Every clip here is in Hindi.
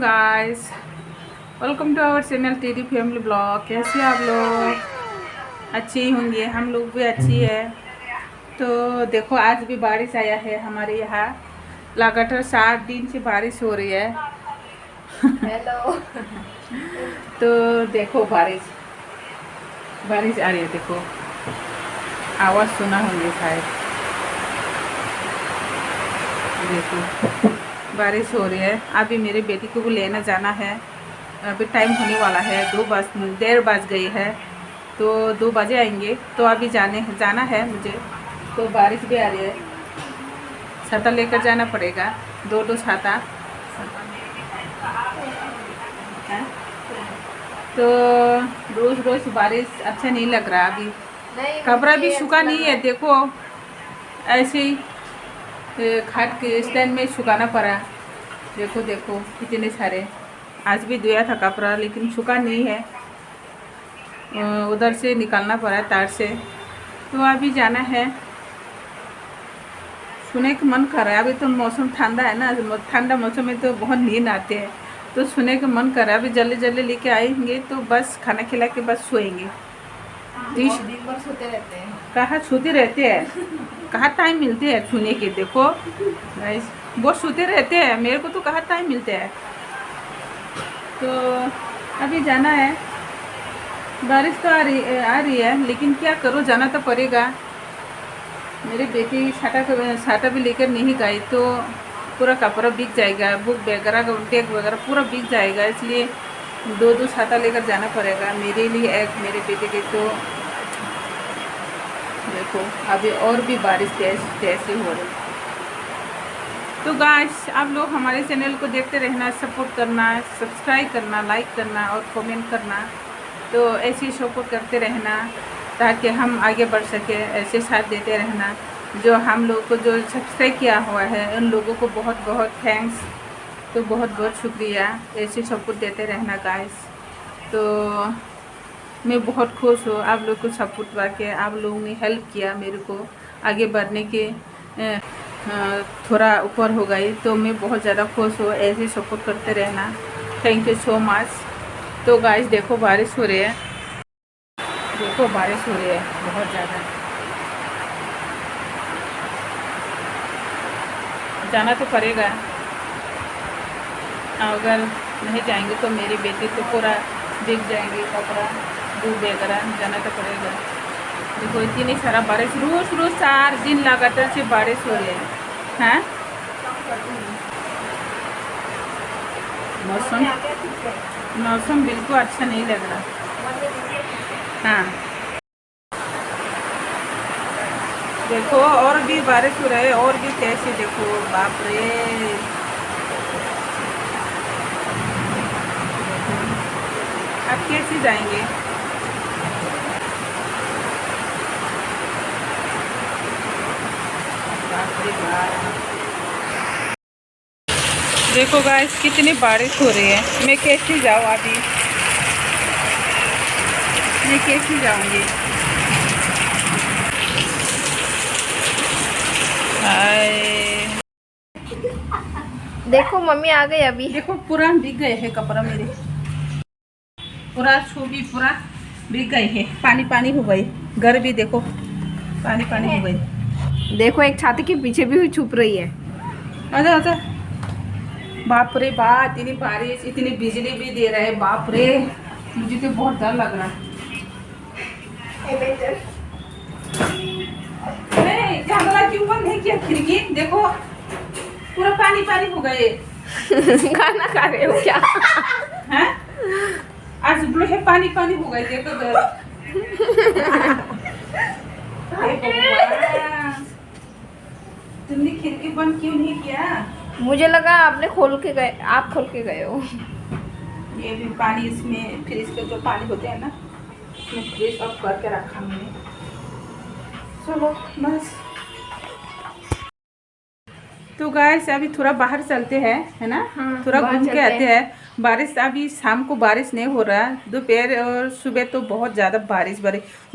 Guys, welcome to our channel TD family blog. कैसे आप लोग? अच्छे ही होंगे, हम लोग भी अच्छी है। तो देखो आज भी बारिश आया है हमारे यहाँ। लगातार 7 दिन से बारिश हो रही है। हेलो। तो देखो बारिश बारिश आ रही है, देखो आवाज़ सुना होंगे शायद। देखो बारिश हो रही है। अभी मेरे बेटी को भी लेना जाना है। अभी टाइम होने वाला है, 1:30 बज गई है। तो 2 बजे आएंगे। तो अभी जाना है मुझे। तो बारिश भी आ रही है, छाता लेकर जाना पड़ेगा। दो छाता है। तो रोज़ रोज़ बारिश अच्छा नहीं लग रहा। अभी कपड़ा भी सूखा नहीं है, देखो ऐसे ही खाट के स्टैंड में सुखाना पड़ा। देखो देखो कितने सारे। आज भी धोया था कपड़ा लेकिन सूखा नहीं है। उधर से निकालना पड़ा तार से। तो अभी जाना है। सुने का मन कर रहा है। अभी तो मौसम ठंडा है ना, ठंडा मौसम में तो बहुत नींद आते हैं। तो सुने का मन कर रहा है। अभी जल्दी जल्दी लेके आएंगे तो बस खाना खिला के बस सोएंगे। दिन भर सोते रहते हैं। कहाँ सोते रहते हैं, कहाँ टाइम मिलते हैं छूने के। देखो गाइस, बहुत सोते रहते हैं, मेरे को तो कहाँ टाइम मिलते हैं। तो अभी जाना है। बारिश तो आ रही है लेकिन क्या करो, जाना तो पड़ेगा। मेरी बेटी छाता भी लेकर नहीं गई तो पूरा कपड़ा भीग जाएगा, बुक वगैरह बैग वगैरह पूरा भीग जाएगा। इसलिए दो छाता लेकर जाना पड़ेगा, मेरे लिए एक, मेरे बेटे के। तो देखो अभी और भी बारिश तेज हो रही। तो गाइस, आप लोग हमारे चैनल को देखते रहना, सपोर्ट करना, सब्सक्राइब करना, लाइक करना और कमेंट करना। तो ऐसे ही सपोर्ट करते रहना ताकि हम आगे बढ़ सके। ऐसे साथ देते रहना। जो हम लोग को जो सब्सक्राइब किया हुआ है उन लोगों को बहुत बहुत थैंक्स। तो बहुत बहुत शुक्रिया। ऐसे सपोर्ट देते रहना गाइस। तो मैं बहुत खुश हूँ आप लोग को सपोर्ट करके। आप लोगों ने हेल्प किया मेरे को आगे बढ़ने के, थोड़ा ऊपर हो गई। तो मैं बहुत ज़्यादा खुश हूँ। ऐसे सपोर्ट करते रहना। Thank you so much. तो गाइस देखो बारिश हो रही है, देखो बारिश हो रही है बहुत ज़्यादा। जाना तो पड़ेगा, अगर नहीं जाएंगे तो मेरी बेटी तो पूरा भीग जाएंगे कपड़ा, दूध वगैरह। जाना तो पड़ेगा। देखो इतनी सारा बारिश, रोज़ रोज़ 4 दिन लगातार से बारिश हो रही है। हैं मौसम बिल्कुल अच्छा नहीं लग रहा। हाँ देखो और भी बारिश हो रहा है, और भी कैसे। देखो बाप रे, अब कैसे जाएंगे। बाप रे बाप, देखो गाइस कितनी बारिश हो रही है। मैं कैसे जाऊँ अभी, मैं कैसे जाऊँगी। देखो मम्मी आ गई अभी। देखो पूरा भीग गए हैं कपड़ा मेरे, पूरा छू भी पूरा भीग गए हैं। पानी पानी हो गई, घर भी देखो पानी पानी हो गई। देखो एक छाते के पीछे भी छुप रही है। आजा आजा। बाप रे बाप, इतनी बारिश, इतनी बिजली भी दे रहा है। बाप रे, मुझे तो बहुत डर लग रहा है। नहीं, जंगला क्यों बंद नहीं किया खिड़की? देखो पूरा पानी पानी हो गए। खाना खा रहे हो क्या? हैं? आज है पानी पानी हो गए। देखो तुमने खिड़की बंद क्यों नहीं किया? मुझे लगा आपने खोल के गए, आप खोल के गए हो। ये भी पानी इसमें, फ्रिज के जो पानी होते हैं ना, इसमें फ्रिज ऑफ करके रखा मैंने। चलो बस। तो गाइस अभी थोड़ा बाहर चलते हैं, है ना। हाँ, थोड़ा बाहर घूम के चलते आते हैं। बारिश अभी शाम को बारिश नहीं हो रहा है, दोपहर और सुबह तो बहुत ज़्यादा बारिश।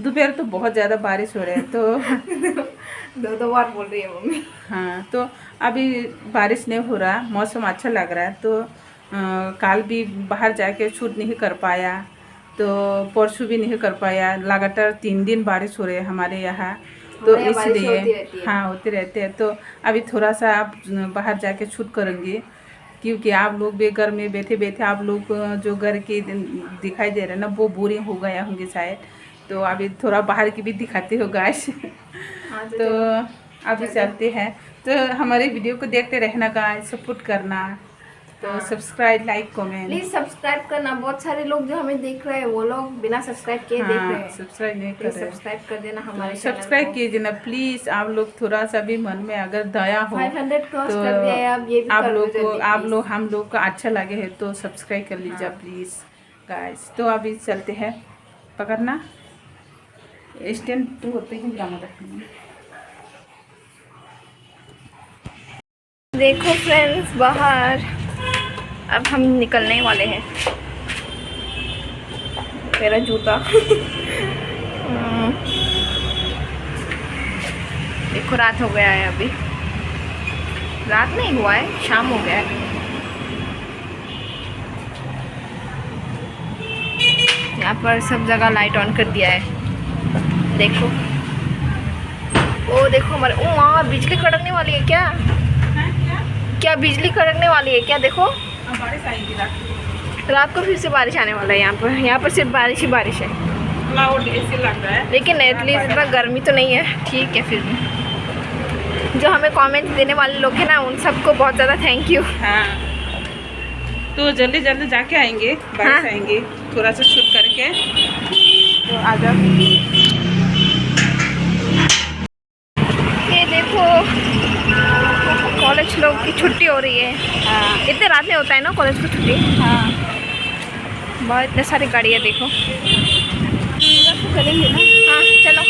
दोपहर तो बहुत ज़्यादा बारिश हो रहा है। तो दो बार बोल रही है मम्मी। हाँ, तो अभी बारिश नहीं हो रहा, मौसम अच्छा लग रहा है। तो कल भी बाहर जाके शूट नहीं कर पाया, तो परसों भी नहीं कर पाया। लगातार 3 दिन बारिश हो रही है हमारे यहाँ, तो इसलिए हाँ होते रहते हैं। तो अभी थोड़ा सा आप बाहर जाके शूट करेंगे, क्योंकि आप लोग भी घर में बैठे बैठे आप लोग जो घर के दिखाई दे रहे हैं ना, वो बोरिंग हो गया होंगे शायद। तो अभी थोड़ा बाहर की भी दिखाते हो गाइस। तो अभी चलते हैं। तो हमारे वीडियो को देखते रहना गाइस, सपोर्ट करना। तो subscribe, like, comment please subscribe करना। बहुत सारे लोग जो हमें देख रहे हैं वो लोग बिना सब्सक्राइब किए देख रहे हैं। सब्सक्राइब नहीं कर रहे, सब्सक्राइब कर देना हमारे सब्सक्राइब कीजिए ना प्लीज। आप लोग थोड़ा सा भी मन में अगर दया हो 500 क्रॉस कर दिया है, अब ये भी आप लोग को, आप लोग हम लोग को अच्छा लगे है तो सब्सक्राइब कर लीजिए प्लीज गाइस। तो अभी चलते हैं, पकड़ना स्टैंड तो होते ही ड्रामा रखना। देखो फ्रेंड्स बाहर, अब हम निकलने वाले हैं। मेरा जूता देखो रात हो गया है, अभी रात नहीं हुआ है, शाम हो गया है। यहाँ पर सब जगह लाइट ऑन कर दिया है। देखो ओ देखो हमारे, ओ वहाँ बिजली कड़कने वाली है क्या? क्या बिजली कड़कने वाली है क्या? देखो बारिश आएगी रात को, फिर से बारिश आने वाला है। यहाँ पर सिर्फ बारिश ही बारिश है। क्लाउड ऐसे लग रहा है, लेकिन एटलीस्ट इतना गर्मी तो नहीं है, ठीक है। फिर भी जो हमें कमेंट देने वाले लोग हैं ना, उन सबको बहुत ज़्यादा थैंक यू। हाँ तो जल्दी जल्दी जाके आएंगे, बारिश आएंगे, थोड़ा सा शूट करके तो आ जाओ। ये देखो कॉलेज लोग की छुट्टी हो रही है। हाँ इतने रात में होता है ना कॉलेज की छुट्टी। हाँ बहुत इतने सारी गाड़ियाँ देखो। चलेंगे ना? हाँ चलो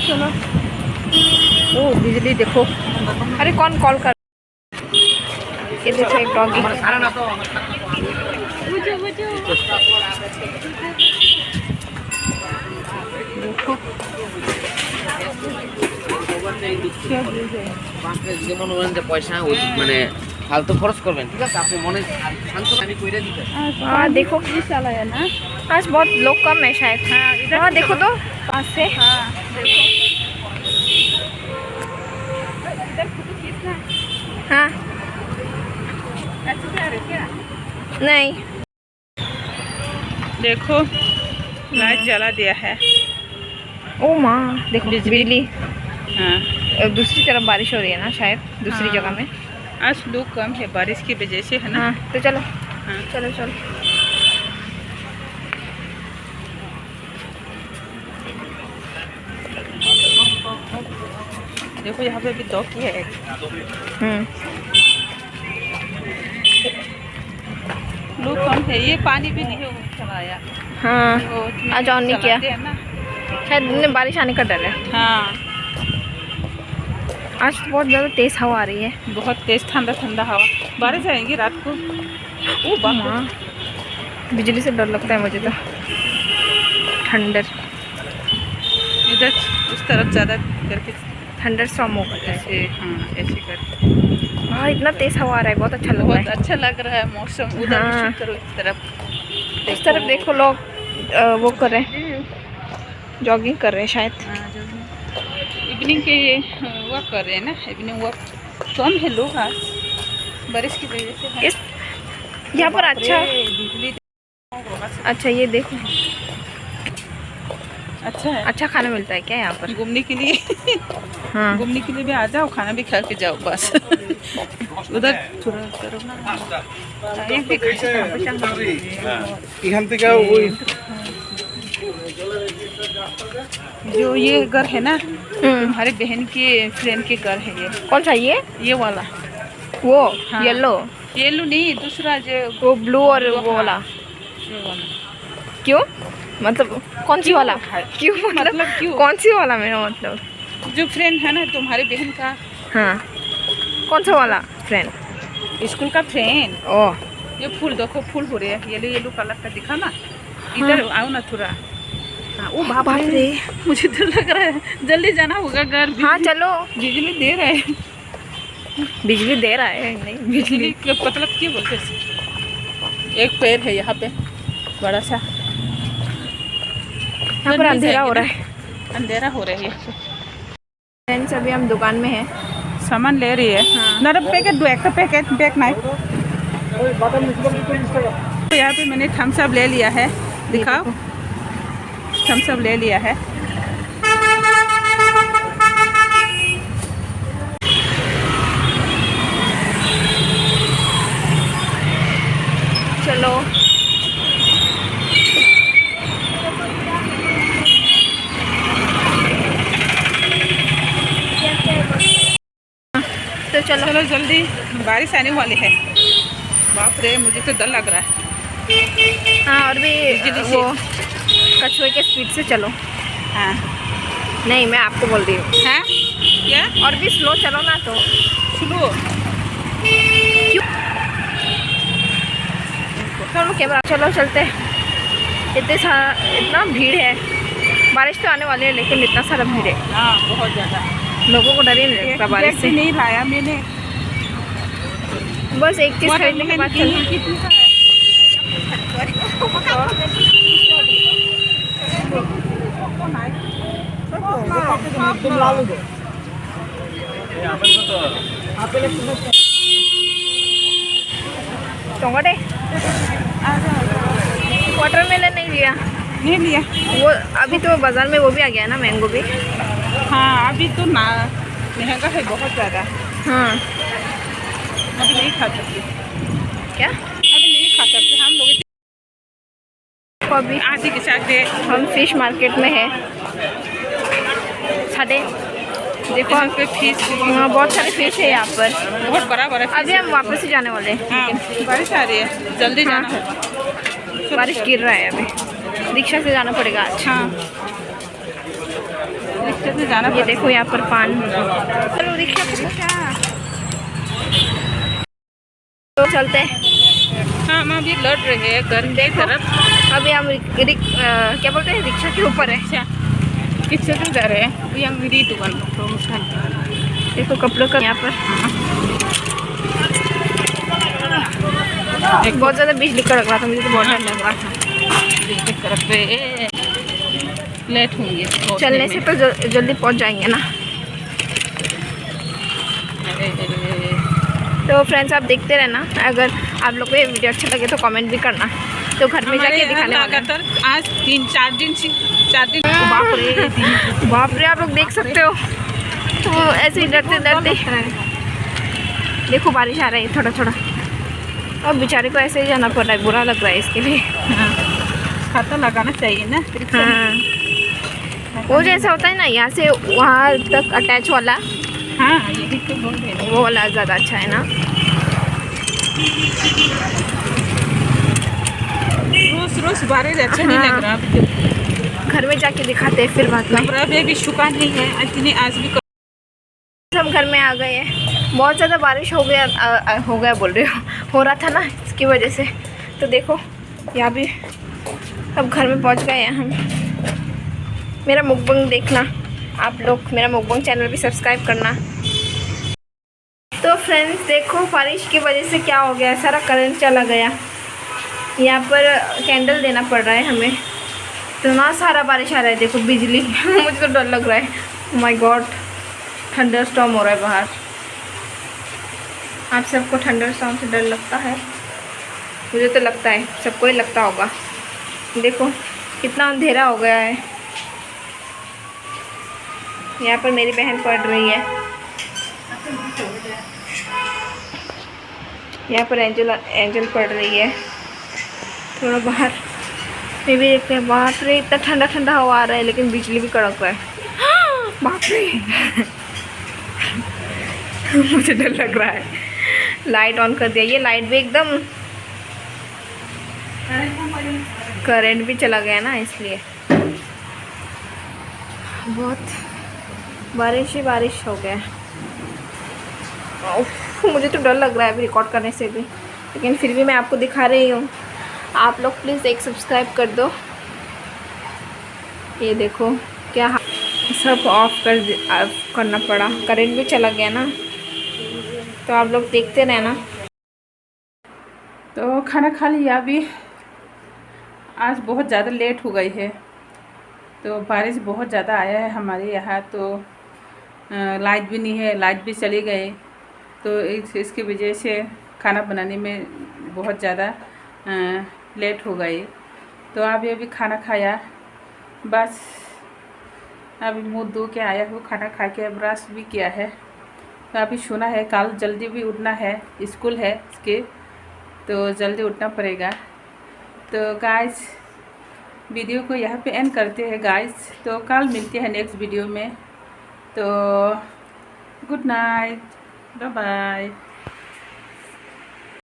चलो। ओ बिजली देखो, अरे कौन कॉल कर, ये देखो एक डॉगी। देखो পয়সা মানে ফালতু খরচ করবেন, ঠিক আছে? আপনি মনে শান্ত আমি কইরা দিতে। हाँ देखो चलाया ना, आज बहुत लोग कम है शायद। हाँ देखो तो पास से। हाँ देखो हाँ ऐसे जा रहे क्या? नहीं देखो लाइट जला दिया है। ओ माँ देखो बिजली। हाँ दूसरी तरफ बारिश हो रही है ना शायद, दूसरी हाँ। जगह में। आज लोग कम है बारिश की वजह से, है ना? हाँ तो चलो हाँ चलो चलो। देखो यहाँ पे भी दो की है। लोग कम है, ये पानी भी नहीं चलाया। हाँ वो उसमें आज ऑन नहीं किया, चलाते हैं ना। शायद इनमें बारिश आने का डर है। हाँ आज बहुत ज़्यादा तेज़ हवा आ रही है, बहुत तेज ठंडा ठंडा हवा। बारिश आएगी रात को। ओ बाबा, बिजली से डर लगता है मुझे तो। थंडर, इधर उस तरफ ज़्यादा करके थंडर स्टॉर्म होगा ऐसे। हाँ ऐसे कर। हाँ इतना तेज़ हवा आ रहा है, बहुत अच्छा लग रहा बहुत है। अच्छा लग रहा है मौसम। उधर भी हाँ। शूट करो इस तरफ। इस तरफ देखो लोग वो कर रहे हैं, जॉगिंग कर रहे हैं शायद। हाँ, जो इवनिंग के ये वॉक कर रहे हैं ना, इवनिंग वॉक। कम है लोग आज बारिश की वजह से, है। इस यहाँ पर अच्छा बिजली अच्छा ये देखो अच्छा है। अच्छा खाना मिलता है क्या यहाँ पर? घूमने के लिए हाँ घूमने के लिए भी आ जाओ, खाना भी खा के जाओ बस। उधर थोड़ा करो ना, एक भी खा এখান থেকে ওই जो ये घर है ना, हमारे बहन के फ्रेंड के घर है ये। कौन सा ये वाला वो हाँ। येलो, येलो नहीं, दूसरा जो वो ब्लू और वो वाला। ये वाला। क्यों मतलब कौन सी वाला? क्यों मतलब क्यों? कौन सी वाला मेरा मतलब? जो फ्रेंड है ना तुम्हारी बहन का, हाँ कौन सा वाला फ्रेंड? स्कूल का फ्रेंड। ओह ये फूल देखो, फूल हो रहे हैं येलो येलो कलर का, दिखा ना इधर। आओ ना थोड़ा। हाँ ओ बाप रे, मुझे तो लग रहा है जल्दी जाना होगा घर। हाँ चलो। बिजली दे रहे हैं। बिजली दे रहा है नहीं बिजली के मतलब क्यों बोलते हैं? एक पेड़ है यहाँ पे बड़ा सा, यहाँ पर अंधेरा हो रहा है। अंधेरा हो रही है। फ्रेंड्स अभी हम दुकान में हैं। सामान ले रही है। हाँ। नरम पैकेट दो, एक पैकेट बैग नहीं। तो यहाँ पे मैंने थम्स अप ले लिया है, दिखाओ। थम्स अप ले लिया है। चलो तो चलो जल्दी, बारिश आने वाली है। बाप रे, मुझे तो डर लग रहा है। हाँ, और भी वो कछुए के स्पीड से चलो। हाँ नहीं, मैं आपको बोल रही हूँ। हैं क्या? और भी स्लो चलो ना तो। स्लो? चलो कैमरा, चलो चलते हैं। इतना भीड़ है। बारिश तो आने वाली है लेकिन इतना सारा भीड़ है। हाँ, बहुत ज़्यादा। लोगों को डर ही नहीं लगता बारिश से। नहीं लाया मैंने, बस एक चीज़ खरीदने के बाद चलना। टोंगटे वाटरमेलन नहीं लिया? नहीं लिया। वो अभी तो बाजार में वो भी आ गया है ना, मैंगो भी। हाँ, अभी तो ना महंगा है बहुत ज़्यादा। हाँ, अभी नहीं खा सकते। क्या अभी नहीं खा सकते हम लोग। तो अभी आधी के साथ दे। हम फिश मार्केट में है। साढ़े देखो यहाँ पे फिश बहुत सारे फिश है यहाँ पर। बहुत बड़ा बड़ा fish अभी है। हम वापस ही जाने वाले हैं। हाँ, बारिश आ रही है, जल्दी हाँ। जाना है। बारिश गिर रहा है अभी। रिक्शा से जाना पड़ेगा आज। हाँ, रिक्शा से जाना ये पड़ेगा। देखो यहाँ पर पान। चलो रिक्शा पे तो चलते हैं। हाँ, हम अभी लड़ रहे हैं घर की तरफ। अभी हम क्या बोलते हैं, रिक्शा के ऊपर है। अच्छा, किससे तो जा रहे हैं? yang di itu kan promosan। देखो कपड़ों का यहाँ पर बहुत ज़्यादा बिजली कड़क रहा था, मुझे तो बहुत डर लग रहा था। की तरफ पे लेट होंगे चलने से तो जल्दी पहुँच जाएंगे ना। तो फ्रेंड्स आप देखते रहना। अगर आप लोग को ये वीडियो अच्छा लगे तो कमेंट भी करना। तो घर में जाके दिखाने वाले हैं। आज 3-4 दिन से 4 दिन। बाप रे, बाप रे, आप लोग देख सकते हो। तो ऐसे ही डरते डरते देखो बारिश आ रही है थोड़ा थोड़ा। अब बेचारे को ऐसे ही जाना पड़ रहा है, बुरा लग रहा है इसके लिए। खाता लगाना चाहिए ना। हाँ, वो जैसा होता है ना, यहाँ से वहाँ तक अटैच वाला। हाँ, यही तो बोल रहे हैं। वो वाला ज़्यादा अच्छा है ना। रोज रोज बारिश अच्छा नहीं लग रहा। घर में जाके दिखाते हैं फिर बाद में। कपड़ा भी सूखा नहीं है इतनी, आज भी हम घर में आ गए हैं। बहुत ज़्यादा बारिश हो गया बोल रही हूँ, हो रहा था ना, इसकी वजह से। तो देखो यहाँ भी अब घर में पहुँच गए हैं हम। मेरा मुकबंग देखना आप लोग, मेरा मुकबंग चैनल भी सब्सक्राइब करना। तो फ्रेंड्स देखो बारिश की वजह से क्या हो गया, सारा करंट चला गया। यहाँ पर कैंडल देना पड़ रहा है हमें। इतना सारा बारिश आ रहा है, देखो बिजली। मुझे तो डर लग रहा है। माय गॉड, थंडर स्टॉर्म हो रहा है बाहर। आप सबको थंडर स्टॉर्म से डर लगता है? मुझे तो लगता है, सबको ही लगता होगा। देखो कितना अंधेरा हो गया है। यहाँ पर मेरी बहन पढ़ रही है। यहाँ पर एंजल पढ़ रही है। थोड़ा बाहर में भी देखते हैं। बाप रे, इतना ठंडा ठंडा हवा आ रहा है लेकिन बिजली भी कड़क रहा है। बाप रे। मुझे डर लग रहा है। लाइट ऑन कर दिया। ये लाइट भी एकदम, करंट भी चला गया ना, इसलिए बहुत बारिश ही बारिश हो गया। मुझे तो डर लग रहा है अभी रिकॉर्ड करने से भी, लेकिन फिर भी मैं आपको दिखा रही हूँ। आप लोग प्लीज़ एक सब्सक्राइब कर दो। ये देखो क्या सब ऑफ करना पड़ा, करंट भी चला गया ना। तो आप लोग देखते रहना। तो खाना खा लिया अभी। आज बहुत ज़्यादा लेट हो गई है, तो बारिश बहुत ज़्यादा आया है हमारे यहाँ। तो लाइट भी नहीं है, लाइट भी चली गई, तो इसकी वजह से खाना बनाने में बहुत ज़्यादा लेट हो गई। तो अभी खाना खाया, बस अभी मुँह धो के आया हूँ, खाना खा के ब्रश भी किया है। तो अभी सोना है, कल जल्दी भी उठना है, स्कूल है इसके, तो जल्दी उठना पड़ेगा। तो गाइस वीडियो को यहाँ पे एंड करते हैं गाइस। तो कल मिलते हैं नेक्स्ट वीडियो में। तो गुड नाइट, बाय बाय।